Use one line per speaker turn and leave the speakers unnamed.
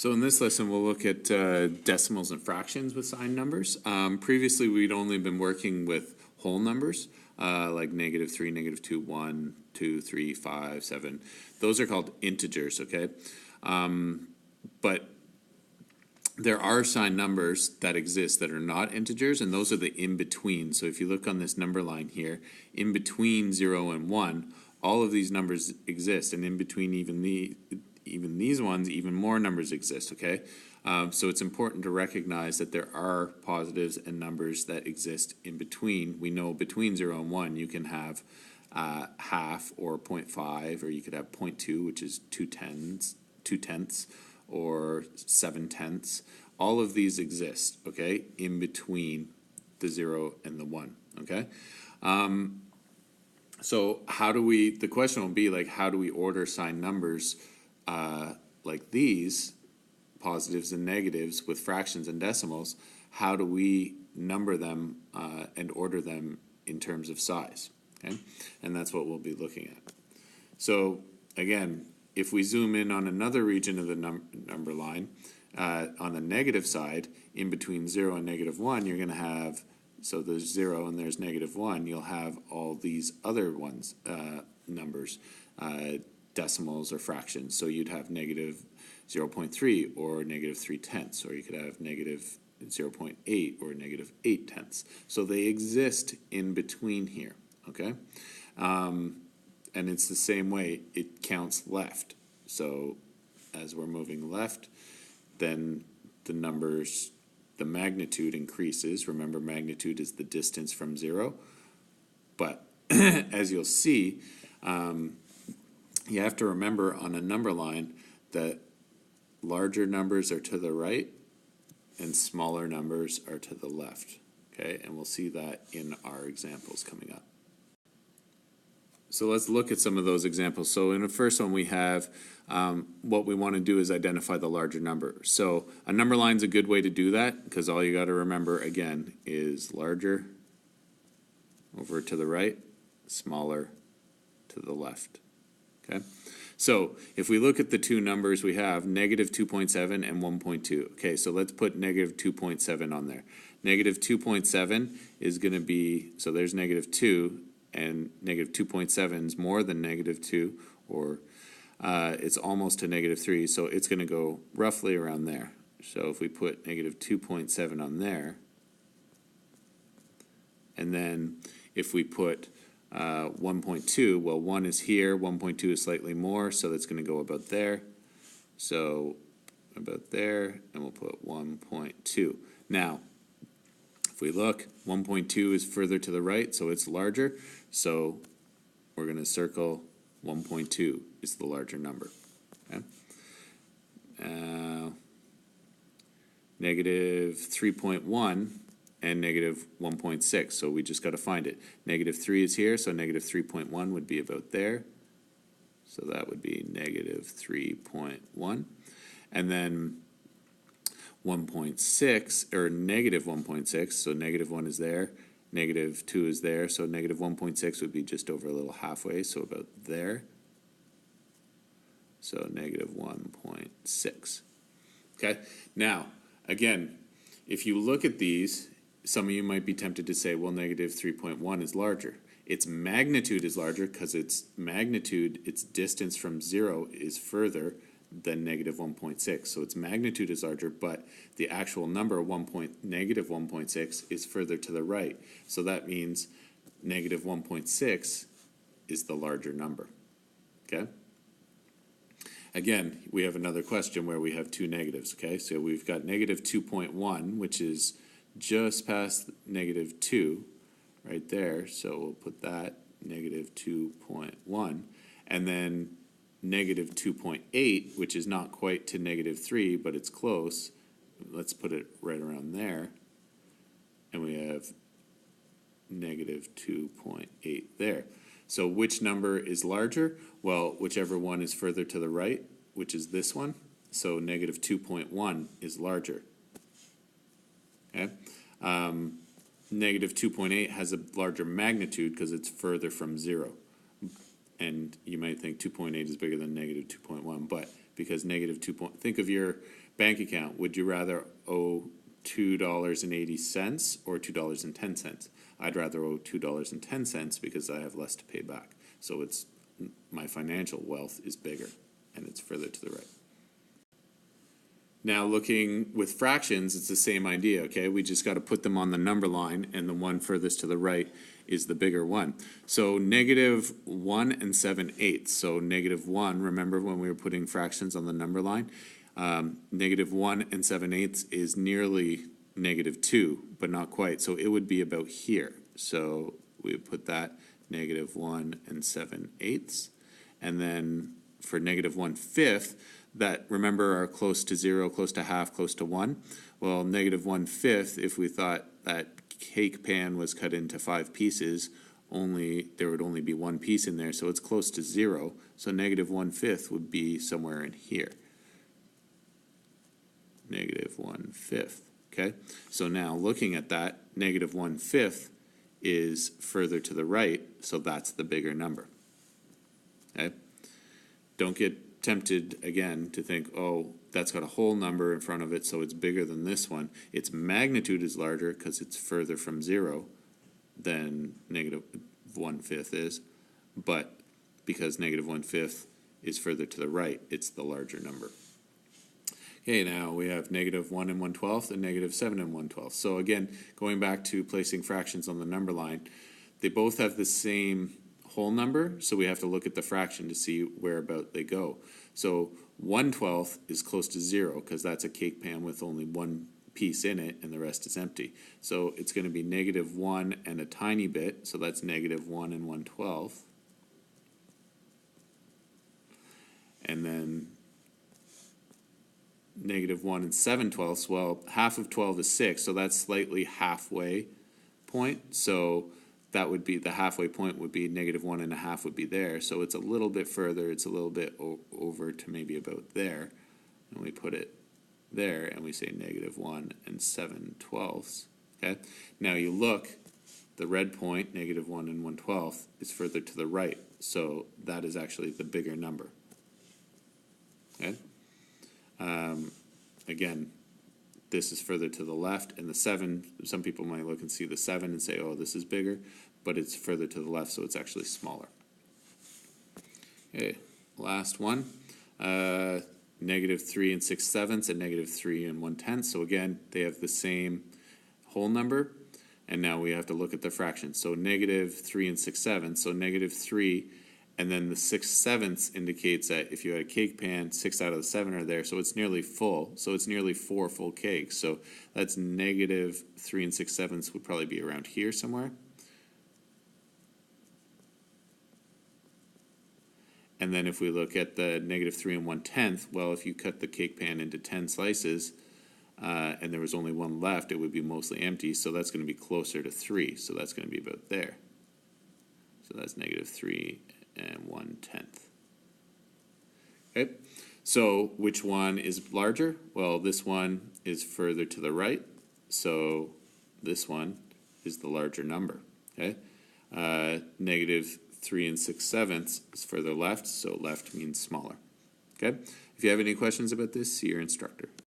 So in this lesson, we'll look at decimals and fractions with signed numbers. Previously, we'd only been working with whole numbers, like -3, -2, 1, 2, 3, 5, 7. Those are called integers, okay? But there are signed numbers that exist that are not integers, and those are the in-between. So if you look on this number line here, in between 0 and 1, all of these numbers exist, and in between even these ones, even more numbers exist, okay? So it's important to recognize that there are positives and numbers that exist in between. We know between 0 and 1 you can have half or 0.5, or you could have 0.2, which is 2/10, or 7/10. All of these exist, okay, in between the 0 and the 1, okay? So the question will be like, how do we order signed numbers like these, positives and negatives with fractions and decimals? How do we number them and order them in terms of size? Okay, and that's what we'll be looking at. So again, if we zoom in on another region of the number line, on the negative side, in between 0 and -1, you're going to have, so there's 0 and there's -1, you'll have all these other ones, numbers, decimals or fractions. So you'd have -0.3 or -3/10, or you could have -0.8 or -8/10. So they exist in between here, okay? And it's the same way, it counts left. So as we're moving left, then the numbers, the magnitude increases. Remember, magnitude is the distance from 0. But as you'll see, you have to remember on a number line that larger numbers are to the right and smaller numbers are to the left. Okay, and we'll see that in our examples coming up. So let's look at some of those examples. So in the first one we have, what we want to do is identify the larger number. So a number line is a good way to do that, because all you got to remember again is larger over to the right, smaller to the left. Okay, so if we look at the two numbers we have, -2.7 and 1.2. Okay, so let's put -2.7 on there. -2.7 is going to be, so there's -2, and -2.7 is more than -2, or it's almost to -3, so it's going to go roughly around there. So if we put -2.7 on there, and then if we put 1.2, well, 1 is here, 1.2 is slightly more, so that's going to go about there. So about there, and we'll put 1.2. Now, if we look, 1.2 is further to the right, so it's larger. So we're going to circle 1.2 is the larger number. Okay? -3.1 and -1.6, so we just got to find it. -3 is here, so -3.1 would be about there. So that would be -3.1. And then 1.6, or -1.6, so -1 is there, -2 is there, so -1.6 would be just over a little halfway, so about there. So -1.6. Okay, now, again, if you look at these, some of you might be tempted to say, well, -3.1 is larger. Its magnitude is larger because its magnitude, its distance from 0 is further than -1.6. So its magnitude is larger, but the actual number, -1.6, is further to the right. So that means -1.6 is the larger number. Okay? Again, we have another question where we have two negatives. Okay? So we've got -2.1, which is just past -2 right there. So we'll put that, -2.1. And then -2.8, which is not quite to -3, but it's close. Let's put it right around there. And we have -2.8 there. So which number is larger? Well, whichever one is further to the right, which is this one. So -2.1 is larger. Okay? -2.8 has a larger magnitude because it's further from 0. And you might think 2.8 is bigger than -2.1, but because think of your bank account. Would you rather owe $2.80 or $2.10? I'd rather owe $2.10 because I have less to pay back. So my financial wealth is bigger, and it's further to the right. Now looking with fractions, it's the same idea, okay? We just got to put them on the number line, and the one furthest to the right is the bigger one. So negative 1 and 7/8. So negative 1, remember when we were putting fractions on the number line? Negative 1 and 7/8 is nearly negative 2, but not quite. So it would be about here. So we would put that negative 1 and 7/8. And then for negative 1/5, that, remember, are close to 0, close to half, close to 1. Well, negative 1/5, if we thought that cake pan was cut into 5 pieces, there would only be 1 piece in there, so it's close to 0. So negative 1/5 would be somewhere in here. Negative 1/5, okay? So now looking at that, negative 1/5 is further to the right, so that's the bigger number, okay? Don't get tempted again to think, oh, that's got a whole number in front of it, so it's bigger than this one. Its magnitude is larger because it's further from 0 than negative 1/5 is, but because negative 1/5 is further to the right, it's the larger number. Okay, now we have negative 1 and 1/12 and negative 7 and 1/12. So again, going back to placing fractions on the number line, they both have the same whole number, so we have to look at the fraction to see where about they go. So 1/12 is close to 0 because that's a cake pan with only 1 piece in it and the rest is empty. So it's going to be negative 1 and a tiny bit, so that's negative 1 and 1/12. And then negative 1 and 7/12, well, half of 12 is 6, so that's slightly halfway point. So that would be, the halfway point would be negative 1.5 would be there. So it's a little bit further, it's a little bit over to maybe about there. And we put it there and we say negative 1 and 7/12. Okay? Now you look, the red point, negative 1 and 1/12, is further to the right. So that is actually the bigger number. Okay? Again, this is further to the left, and the 7, some people might look and see the 7 and say, oh, this is bigger, but it's further to the left, so it's actually smaller. Okay, last one. Negative 3 and 6/7 and negative 3 and 1/10. So again, they have the same whole number, and now we have to look at the fractions. So negative 3 and 6/7, so negative 3, and then the 6/7 indicates that if you had a cake pan, 6 out of the 7 are there, so it's nearly full. So it's nearly 4 full cakes. So that's negative 3 and 6/7 would probably be around here somewhere. And then if we look at the negative 3 and 1/10, well, if you cut the cake pan into 10 slices and there was only 1 left, it would be mostly empty, so that's going to be closer to 3. So that's going to be about there. So that's negative 3 and 1/10. Okay, so which one is larger? Well, this one is further to the right, so this one is the larger number. Okay, negative 3 and 6/7 is further left, so left means smaller. Okay, if you have any questions about this, see your instructor.